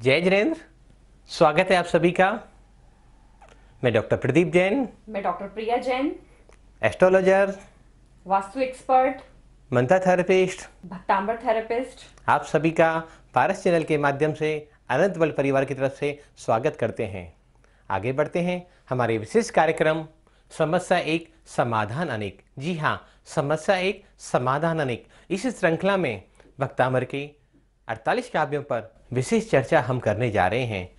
जय जिनेन्द्र, स्वागत है आप सभी का। मैं डॉक्टर प्रदीप जैन, मैं डॉक्टर प्रिया जैन, एस्ट्रोलॉजर, वास्तु एक्सपर्ट, मंत्र थेरेपिस्ट, भक्तांबर थेरेपिस्ट। आप सभी का पारस चैनल के माध्यम से अनंत बल परिवार की तरफ से स्वागत करते हैं। आगे बढ़ते हैं हमारे विशेष कार्यक्रम समस्या एक समाधान अनेक। जी हाँ, समस्या एक समाधान अनेक। इस श्रृंखला में भक्तामर के 48 काव्यों पर विशेष चर्चा हम करने जा रहे हैं।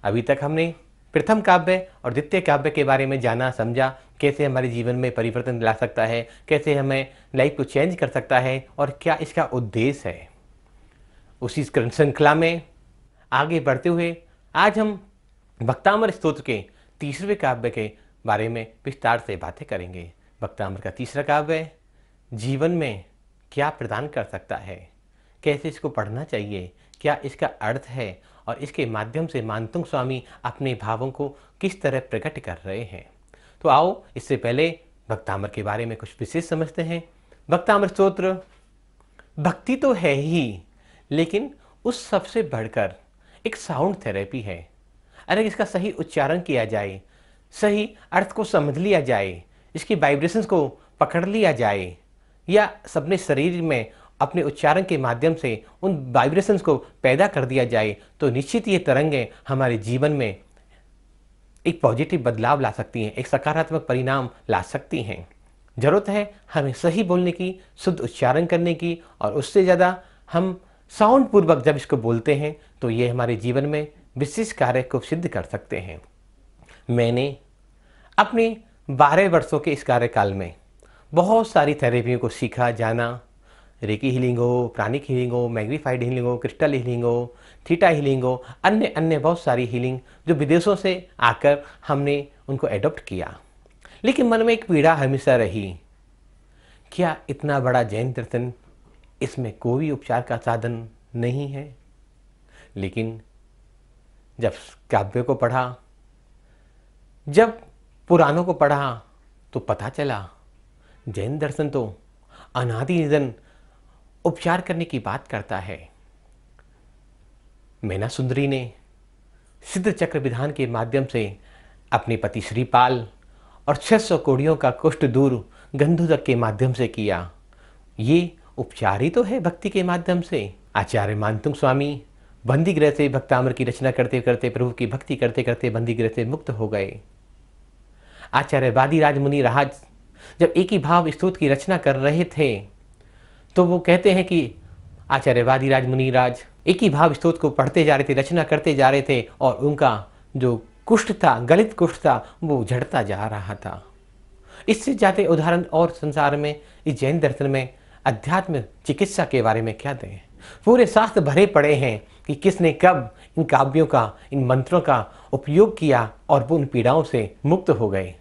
अभी तक हमने प्रथम काव्य और द्वितीय काव्य के बारे में जाना समझा, कैसे हमारे जीवन में परिवर्तन ला सकता है, कैसे हमें लाइफ को चेंज कर सकता है और क्या इसका उद्देश्य है। उसी श्रृंखला में आगे बढ़ते हुए आज हम भक्तामर स्तोत्र के तीसरे काव्य के बारे में विस्तार से बातें करेंगे। भक्तामर का तीसरा काव्य जीवन में क्या प्रदान कर सकता है, कैसे इसको पढ़ना चाहिए, क्या इसका अर्थ है और इसके माध्यम से मानतुंग स्वामी अपने भावों को किस तरह प्रकट कर रहे हैं। तो आओ इससे पहले भक्तामर के बारे में कुछ विशेष समझते हैं। भक्तामर स्तोत्र भक्ति तो है ही, लेकिन उस सबसे बढ़कर एक साउंड थेरेपी है। अगर इसका सही उच्चारण किया जाए, सही अर्थ को समझ लिया जाए, इसकी वाइब्रेशंस को पकड़ लिया जाए या सबने शरीर में अपने उच्चारण के माध्यम से उन वाइब्रेशंस को पैदा कर दिया जाए, तो निश्चित ये तरंगें हमारे जीवन में एक पॉजिटिव बदलाव ला सकती हैं, एक सकारात्मक परिणाम ला सकती हैं। जरूरत है हमें सही बोलने की, शुद्ध उच्चारण करने की, और उससे ज़्यादा हम साउंड पूर्वक जब इसको बोलते हैं तो ये हमारे जीवन में विशेष कार्य को सिद्ध कर सकते हैं। मैंने अपने 12 वर्षों के इस कार्यकाल में बहुत सारी थेरेपियों को सीखा, जाना। रेकी हीलिंग हो, प्राणिक हीलिंग हो, मैग्नीफाइड हीलिंग हो, क्रिस्टल हीलिंग हो, थीटा हीलिंग हो, अन्य अन्य बहुत सारी हीलिंग जो विदेशों से आकर हमने उनको एडॉप्ट किया। लेकिन मन में एक पीड़ा हमेशा रही, क्या इतना बड़ा जैन दर्शन, इसमें कोई उपचार का साधन नहीं है। लेकिन जब काव्य को पढ़ा, जब पुराणों को पढ़ा, तो पता चला जैन दर्शन तो अनादि निधन उपचार करने की बात करता है। मैना सुंदरी ने सिद्ध चक्र विधान के माध्यम से अपने पति श्रीपाल और 600 कोड़ियों का कुष्ठ दूर गंधोदक के माध्यम से किया। ये उपचार ही तो है भक्ति के माध्यम से। आचार्य मानतुंग स्वामी बंदीगृह से भक्तामर की रचना करते करते, प्रभु की भक्ति करते करते बंदीगृह से मुक्त हो गए। आचार्य वादिराज मुनि राज जब एक ही भाव स्तोत्र की रचना कर रहे थे, तो वो कहते हैं कि आचार्य वादिराज मुनिराज एक ही भाव स्तोत्र को पढ़ते जा रहे थे, रचना करते जा रहे थे, और उनका जो कुष्ठ था, गलित कुष्ठ था, वो झड़ता जा रहा था। इससे ज़्यादा उदाहरण और संसार में, इस जैन दर्शन में अध्यात्म चिकित्सा के बारे में क्या दें। पूरे शास्त्र भरे पड़े हैं कि किसने कब इन काव्यों का, इन मंत्रों का उपयोग किया और वो उन पीड़ाओं से मुक्त हो गए।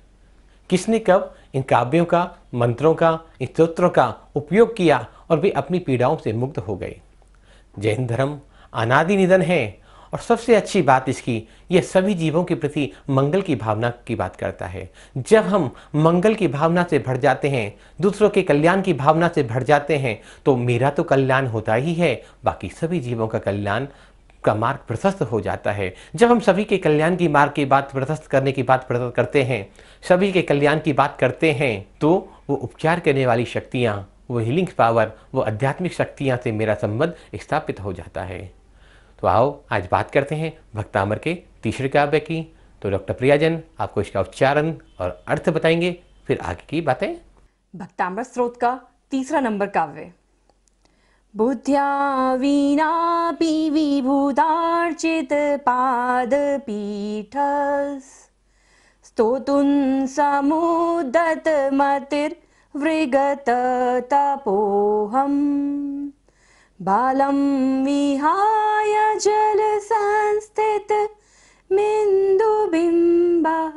किसने कब इन काव्यों का, मंत्रों का, इन स्तोत्रों का उपयोग किया और वे अपनी पीड़ाओं से मुक्त हो गए। जैन धर्म अनादि निधन है, और सबसे अच्छी बात इसकी, यह सभी जीवों के प्रति मंगल की भावना की बात करता है। जब हम मंगल की भावना से भर जाते हैं, दूसरों के कल्याण की भावना से भर जाते हैं, तो मेरा तो कल्याण होता ही है, बाकी सभी जीवों का कल्याण का मार्ग प्रशस्त हो जाता है। जब हम सभी के कल्याण की मार्ग की बात, प्रशस्त करने की बात करते हैं, सभी के कल्याण की बात करते हैं, तो वो उपचार करने वाली शक्तियाँ, वो हीलिंग पावर, वो आध्यात्मिक शक्तियाँ से मेरा संबंध स्थापित हो जाता है। तो आओ आज बात करते हैं भक्तामर के तीसरे काव्य की। तो डॉक्टर प्रियाजन आपको इसका उच्चारण और अर्थ बताएंगे, फिर आगे की बातें। भक्तांबर स्तोत्र का तीसरा नंबर काव्य। बुद्ध्या वीणापि विभूतार्चित पादपीठस् स्तोतुं समुदत मतिर्वृगत तपोहम् बालं विहाय जल संस्थित मिन्दुबिम्बः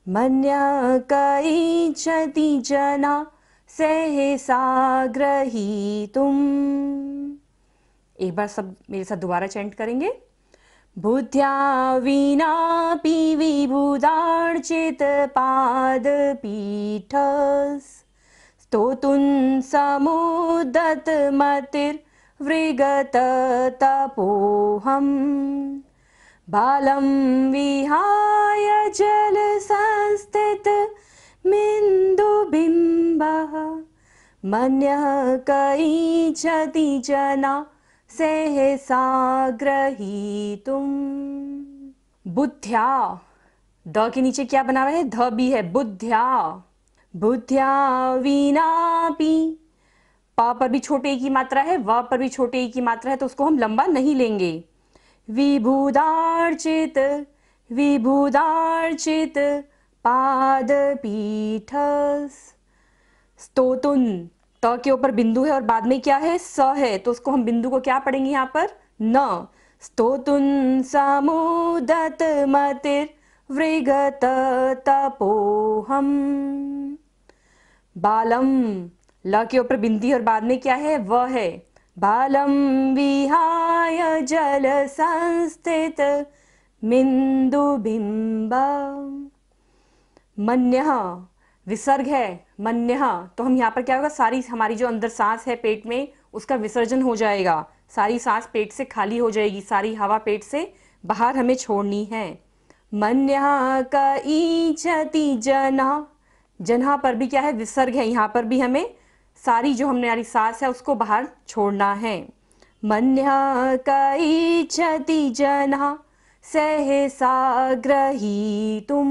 मन्यकैच्छति जना सहसा ग्रहीतुम्। एक बार सब मेरे साथ दोबारा चैंट करेंगे। बुद्ध्या वीणापि विभूतार्चित पादपीठस् स्तोतुं समुदत मतिर्वृगत वृगत तपोहम बालं विहाय जल संस्थित मिन्दुबिम्बः मन्यः कईचति जना सहसा ग्रहीतुम्। बुद्ध्या, द के नीचे क्या बना हुआ है? ध भी है। बुद्ध्या, बुद्ध्या विनापि, प पर भी छोटे की मात्रा है, व पर भी छोटे की मात्रा है, तो उसको हम लंबा नहीं लेंगे। विबुधार्चित, विबुधार्चित पादपीठ। स्तोतुन, त के ऊपर बिंदु है और बाद में क्या है? स है, तो उसको हम बिंदु को क्या पढ़ेंगे यहाँ पर? न। स्तोतुन समुदत मतिर वृगत तपोहम। बालम, ल के ऊपर बिंदी और बाद में क्या है? व है। बालम विहाय जल संस्थित मिन्दुबिम्ब। मन्यः, विसर्ग है, मन्यः, तो हम यहाँ पर क्या होगा? सारी हमारी जो अंदर सांस है पेट में उसका विसर्जन हो जाएगा। सारी सांस पेट से खाली हो जाएगी, सारी हवा पेट से बाहर हमें छोड़नी है। मन्यः कईचति जना, जन्हा पर भी क्या है? विसर्ग है, यहाँ पर भी हमें सारी जो हमारी सांस है उसको बाहर छोड़ना है। मन्यः कईचति जना सहसा ग्रहीतुम्।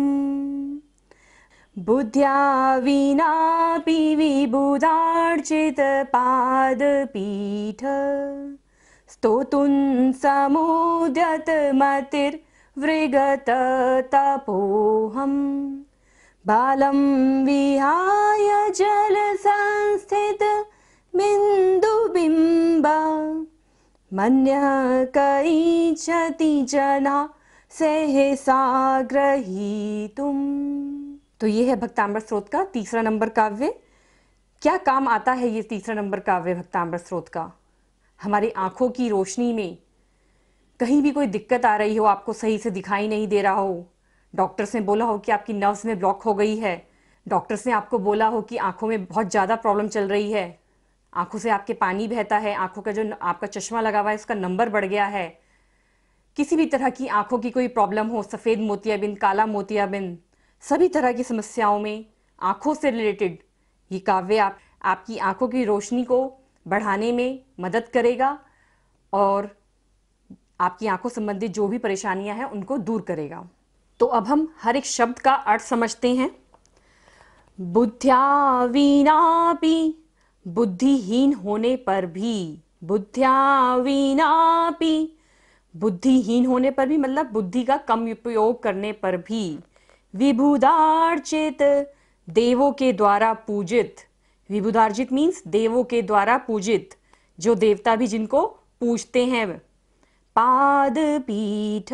बुद्ध्या विनापि विबुधार्चित पादपीठ। स्तोतुं समुद्यत मतिर्वृगत तपोहम बालं विहाय जल संस्थित बिंदुबिंब। मन्यः कईचति जना सहसा ग्रहीतुम्। तो ये है भक्तामृत स्रोत का तीसरा नंबर काव्य। क्या काम आता है ये तीसरा नंबर काव्य भक्तामृत स्रोत का? हमारी आंखों की रोशनी में कहीं भी कोई दिक्कत आ रही हो, आपको सही से दिखाई नहीं दे रहा हो, डॉक्टर्स ने बोला हो कि आपकी नर्व्स में ब्लॉक हो गई है, डॉक्टर्स ने आपको बोला हो कि आंखों में बहुत ज़्यादा प्रॉब्लम चल रही है, आंखों से आपके पानी बहता है, आंखों का जो आपका चश्मा लगा हुआ है उसका नंबर बढ़ गया है, किसी भी तरह की आंखों की कोई प्रॉब्लम हो, सफ़ेद मोतियाबिंद, काला मोतियाबिंद, सभी तरह की समस्याओं में आंखों से रिलेटेड ये काव्य आपकी आंखों की रोशनी को बढ़ाने में मदद करेगा और आपकी आंखों संबंधित जो भी परेशानियां हैं उनको दूर करेगा। तो अब हम हर एक शब्द का अर्थ समझते हैं। बुद्ध्या विनापि, बुद्धिहीन होने पर भी, बुद्ध्या विनापि, बुद्धिहीन होने पर भी मतलब बुद्धि का कम उपयोग करने पर भी। विबुधार्चित, देवों के द्वारा पूजित, विबुधार्चित मीन्स देवों के द्वारा पूजित, जो देवता भी जिनको पूजते हैं। पाद पीठ,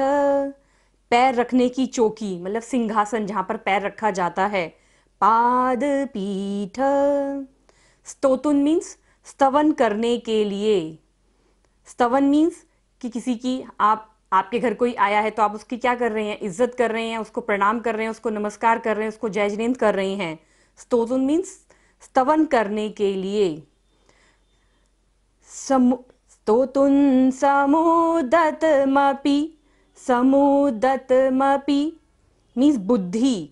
पैर रखने की चौकी मतलब सिंहासन जहां पर पैर रखा जाता है, पाद पीठ। स्तोतुन मीन्स स्तवन करने के लिए, स्तवन मीन्स कि किसी की आपके घर कोई आया है तो आप उसकी क्या कर रहे हैं? इज्जत कर रहे हैं, उसको प्रणाम कर रहे हैं, उसको नमस्कार कर रहे हैं, उसको जय जिनेंद्र कर रहे हैं। स्तोतुन मीन्स स्तवन करने के लिए। स्तोतुन समुदतमपि, समुदतमपि मीन्स बुद्धि,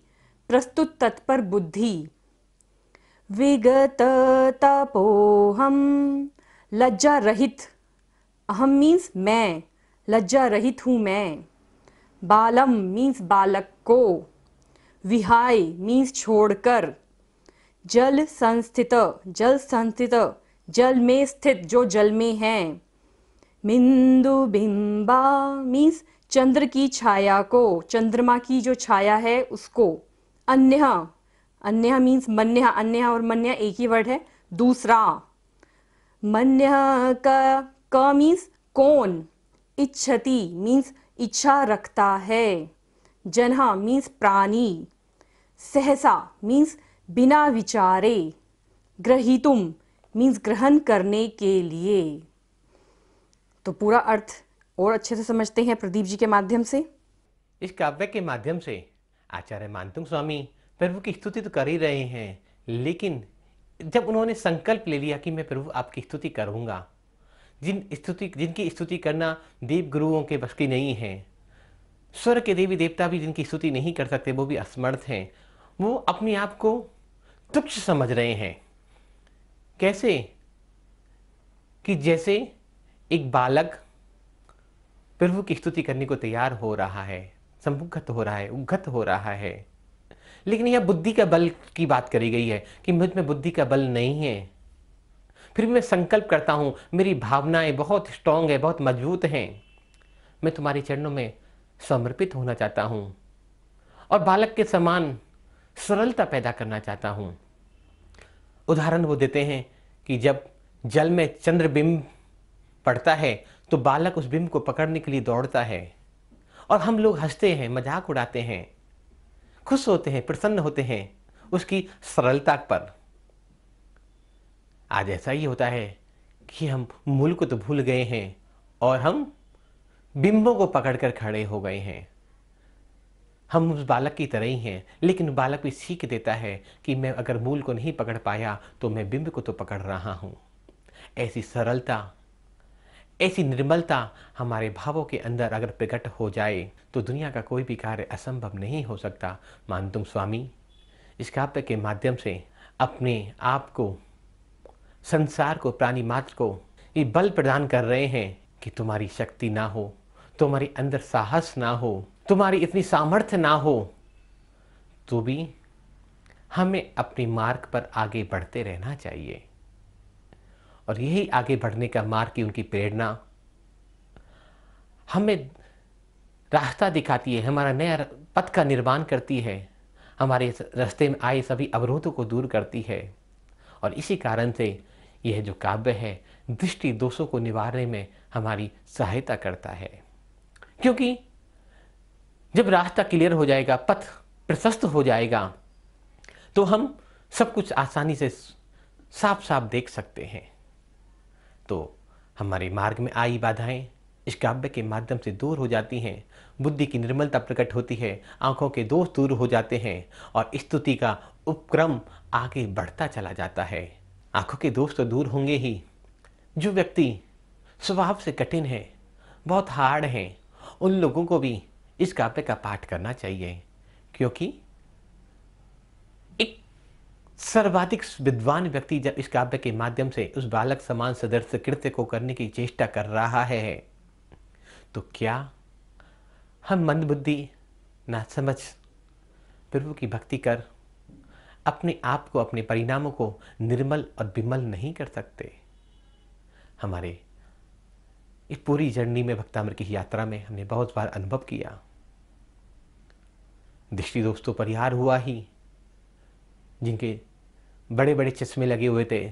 प्रस्तुत तत्पर बुद्धि। विगत तपोहम, लज्जा रहित, अहम मीन्स मैं, लज्जा रहित हूँ मैं। बालम मीन्स बालक को। विहाय मीन्स छोड़कर। जल संस्थित, जल संस्थित जल में स्थित, जो जल में है। मिन्दुबिम्बा मीन्स चंद्र की छाया को, चंद्रमा की जो छाया है उसको। अन्य, अन्य मीन्स मन्य, अन्य और मन्य एक ही वर्ड है, दूसरा। मन्य का मीन्स कौन। इच्छति मीन्स इच्छा रखता है। जनः मीन्स प्राणी। सहसा मीन्स बिना विचारे। ग्रहीतुम मीन्स ग्रहण करने के लिए। तो पूरा अर्थ और अच्छे से समझते हैं प्रदीप जी के माध्यम से। इस काव्य के माध्यम से आचार्य मानतुंग स्वामी प्रभु की स्तुति तो कर ही रहे हैं, लेकिन जब उन्होंने संकल्प ले लिया कि मैं प्रभु आपकी स्तुति करूंगा, जिनकी स्तुति करना देव गुरुओं के बस की नहीं है। स्वर्ग के देवी देवता भी जिनकी स्तुति नहीं कर सकते, वो भी असमर्थ हैं। वो अपने आप को तुच्छ समझ रहे हैं। कैसे कि जैसे एक बालक प्रभु की स्तुति करने को तैयार हो रहा है, सम्मुखत हो रहा है, उद्गत हो रहा है, लेकिन यह बुद्धि का बल की बात करी गई है कि मुझ में बुद्धि का बल नहीं है। फिर भी मैं संकल्प करता हूं, मेरी भावनाएं बहुत स्ट्रांग है, बहुत मजबूत हैं, मैं तुम्हारे चरणों में समर्पित होना चाहता हूं और बालक के समान सरलता पैदा करना चाहता हूं। उदाहरण वो देते हैं कि जब जल में चंद्रबिंब पड़ता है तो बालक उस बिंब को पकड़ने के लिए दौड़ता है और हम लोग हंसते हैं, मजाक उड़ाते हैं, खुश होते हैं, प्रसन्न होते हैं उसकी सरलता पर। आज ऐसा ही होता है कि हम मूल को तो भूल गए हैं और हम बिंबों को पकड़कर खड़े हो गए हैं। हम उस बालक की तरह ही हैं, लेकिन बालक भी सीख देता है कि मैं अगर मूल को नहीं पकड़ पाया तो मैं बिंब को तो पकड़ रहा हूं। ऐसी सरलता, ऐसी निर्मलता हमारे भावों के अंदर अगर प्रकट हो जाए तो दुनिया का कोई भी कार्य असंभव नहीं हो सकता। मान तुम स्वामी इस काव्य के माध्यम से अपने आप को, संसार को, प्राणी मात्र को ये बल प्रदान कर रहे हैं कि तुम्हारी शक्ति ना हो, तुम्हारे अंदर साहस ना हो, तुम्हारी इतनी सामर्थ्य ना हो, तो भी हमें अपने मार्ग पर आगे बढ़ते रहना चाहिए। और यही आगे बढ़ने का मार्ग की उनकी प्रेरणा हमें रास्ता दिखाती है, हमारा नया पथ का निर्माण करती है, हमारे रास्ते में आए सभी अवरोधों को दूर करती है। और इसी कारण से यह जो काव्य है दृष्टि दोषों को निवारने में हमारी सहायता करता है। क्योंकि जब रास्ता क्लियर हो जाएगा, पथ प्रशस्त हो जाएगा, तो हम सब कुछ आसानी से साफ साफ देख सकते हैं। तो हमारे मार्ग में आई बाधाएं इस काव्य के माध्यम से दूर हो जाती हैं, बुद्धि की निर्मलता प्रकट होती है, आंखों के दोष दूर हो जाते हैं और स्तुति का उपक्रम आगे बढ़ता चला जाता है। आंखों के दोष तो दूर होंगे ही। जो व्यक्ति स्वभाव से कठिन है, बहुत हार्ड हैं, उन लोगों को भी इस काव्य का पाठ करना चाहिए, क्योंकि एक सर्वाधिक विद्वान व्यक्ति जब इस काव्य के माध्यम से उस बालक समान सदृश कृत्य को करने की चेष्टा कर रहा है, तो क्या हम मंदबुद्धि, नासमझ प्रभु की भक्ति कर अपने आप को, अपने परिणामों को निर्मल और विमल नहीं कर सकते? हमारे इस पूरी जर्नी में, भक्तामृत की यात्रा में हमने बहुत बार अनुभव किया। दृष्टि दोष तो परिहार हुआ ही, जिनके बड़े बड़े चश्मे लगे हुए थे,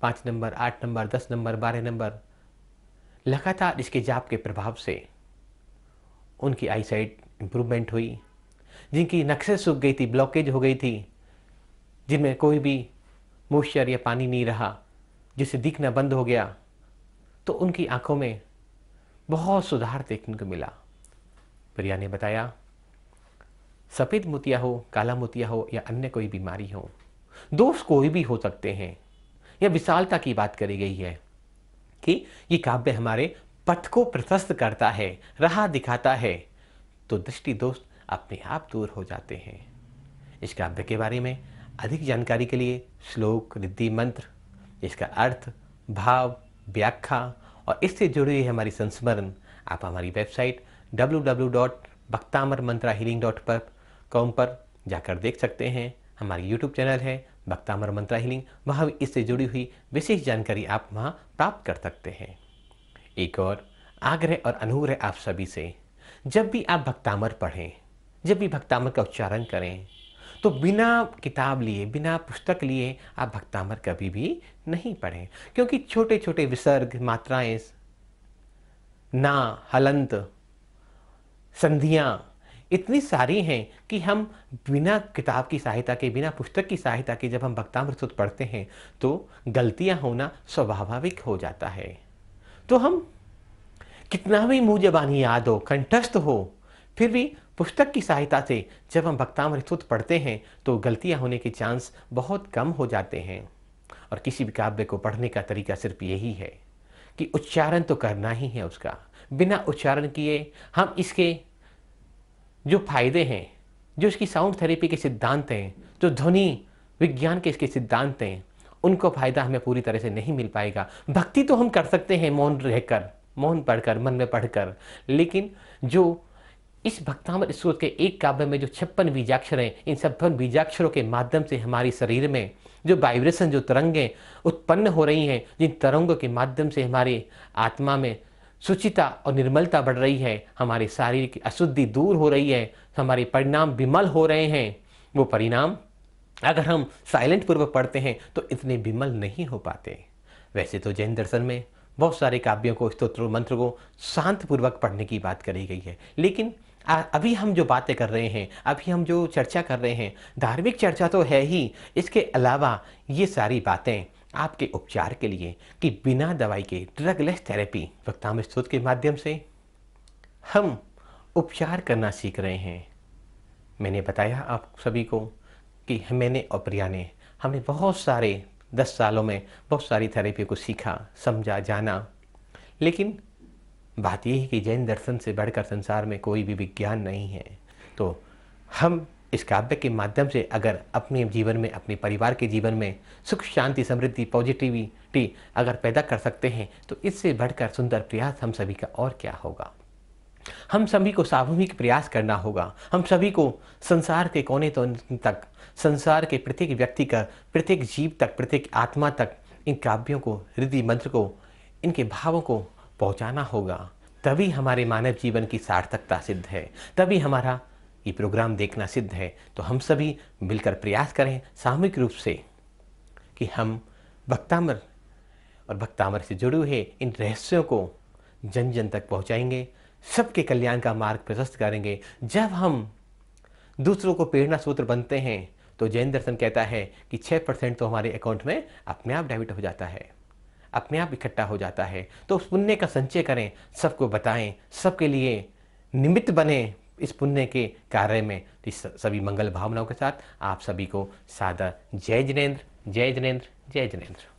5 नंबर, 8 नंबर, 10 नंबर, 12 नंबर, लगातार इसके जाप के प्रभाव से उनकी आई साइट इम्प्रूवमेंट हुई। जिनकी नक्शे सूख गई थी, ब्लॉकेज हो गई थी, जिनमें कोई भी मॉइस्चर या पानी नहीं रहा, जिससे दिखना बंद हो गया, तो उनकी आंखों में बहुत सुधार देखने को मिला। प्रिया ने बताया, सफ़ेद मोतिया हो, काला मोतिया हो या अन्य कोई बीमारी हो, दोष कोई भी हो सकते हैं। यह विशालता की बात करी गई है कि ये काव्य हमारे पथ को प्रशस्त करता है, राह दिखाता है, तो दृष्टि दोष अपने आप दूर हो जाते हैं। इस काव्य के बारे में अधिक जानकारी के लिए श्लोक, रिद्धि मंत्र, इसका अर्थ, भाव, व्याख्या और इससे जुड़ी हुई हमारी संस्मरण आप हमारी वेबसाइट www.bhaktamarmantrahealing.com पर जाकर देख सकते हैं। हमारी यूट्यूब चैनल है भक्तामर मंत्रा हीलिंग, वहाँ भी इससे जुड़ी हुई विशेष जानकारी आप वहाँ प्राप्त कर सकते हैं। एक और आग्रह और अनुग्रह आप सभी से, जब भी आप भक्तामर पढ़ें, जब भी भक्तामर का उच्चारण करें, तो बिना किताब लिए, बिना पुस्तक लिए आप भक्तामर कभी भी नहीं पढ़ें, क्योंकि छोटे छोटे विसर्ग, मात्राएं, ना, हलंत, संधियाँ इतनी सारी हैं कि हम बिना किताब की सहायता के, बिना पुस्तक की सहायता के जब हम भक्तामृत स्तोत्र पढ़ते हैं तो गलतियां होना स्वाभाविक हो जाता है। तो हम कितना भी मुंह ज़बानी याद हो, कंठस्थ हो, फिर भी पुस्तक की सहायता से जब हम भक्तामृत स्तोत्र पढ़ते हैं तो गलतियां होने के चांस बहुत कम हो जाते हैं। और किसी भी काव्य को पढ़ने का तरीका सिर्फ यही है कि उच्चारण तो करना ही है उसका। बिना उच्चारण किए हम इसके जो फायदे हैं, जो इसकी साउंड थेरेपी के सिद्धांत हैं, जो ध्वनि विज्ञान के इसके सिद्धांत हैं, उनको फायदा हमें पूरी तरह से नहीं मिल पाएगा। भक्ति तो हम कर सकते हैं मौन रहकर, मौन पढ़कर, मन में पढ़कर, लेकिन जो इस भक्तामृत स्रोत के एक काव्य में जो 56 बीजाक्षर हैं, इन 56 बीजाक्षरों के माध्यम से हमारी शरीर में जो वाइब्रेशन, जो तरंगें उत्पन्न हो रही हैं, जिन तरंगों के माध्यम से हमारी आत्मा में शुचिता और निर्मलता बढ़ रही है, हमारे शारीरिक अशुद्धि दूर हो रही है, हमारे परिणाम विमल हो रहे हैं, वो परिणाम अगर हम साइलेंट पूर्वक पढ़ते हैं तो इतने विमल नहीं हो पाते। वैसे तो जैन दर्शन में बहुत सारे काव्यों को, स्तोत्र मंत्र को शांत पूर्वक पढ़ने की बात करी गई है, लेकिन अभी हम जो बातें कर रहे हैं, अभी हम जो चर्चा कर रहे हैं, धार्मिक चर्चा तो है ही, इसके अलावा ये सारी बातें आपके उपचार के लिए कि बिना दवाई के ड्रगलेस थेरेपी भक्तामृत स्रोत के माध्यम से हम उपचार करना सीख रहे हैं। मैंने बताया आप सभी को कि मैंने और प्रिया ने, हमने बहुत सारे 10 सालों में बहुत सारी थेरेपी को सीखा, समझा, जाना, लेकिन बात यह है कि जैन दर्शन से बढ़कर संसार में कोई भी विज्ञान नहीं है। तो हम इस काव्य के माध्यम से अगर अपने जीवन में, अपने परिवार के जीवन में सुख, शांति, समृद्धि, पॉजिटिविटी अगर पैदा कर सकते हैं तो इससे बढ़कर सुंदर प्रयास हम सभी का और क्या होगा। हम सभी को सामूहिक प्रयास करना होगा। हम सभी को संसार के कोने तक, संसार के प्रत्येक व्यक्ति का, प्रत्येक जीव तक, प्रत्येक आत्मा तक इन काव्यों को, हृदय मंत्र को, इनके भावों को पहुंचाना होगा। तभी हमारे मानव जीवन की सार्थकता सिद्ध है, तभी हमारा ये प्रोग्राम देखना सिद्ध है। तो हम सभी मिलकर प्रयास करें सामूहिक रूप से कि हम भक्तामृत और भक्तामृत से जुड़े हुए इन रहस्यों को जन जन तक पहुंचाएंगे, सबके कल्याण का मार्ग प्रशस्त करेंगे। जब हम दूसरों को प्रेरणा सूत्र बनते हैं तो जैन दर्शन कहता है कि 6% तो हमारे अकाउंट में अपने आप डेबिट हो जाता है, अपने आप इकट्ठा हो जाता है। तो उस पुण्य का संचय करें, सबको बताएं, सबके लिए निमित्त बने इस पुण्य के कार्य में। इस सभी मंगल भावनाओं के साथ आप सभी को सादर जय जिनेंद्र, जय जिनेंद्र, जय जिनेंद्र।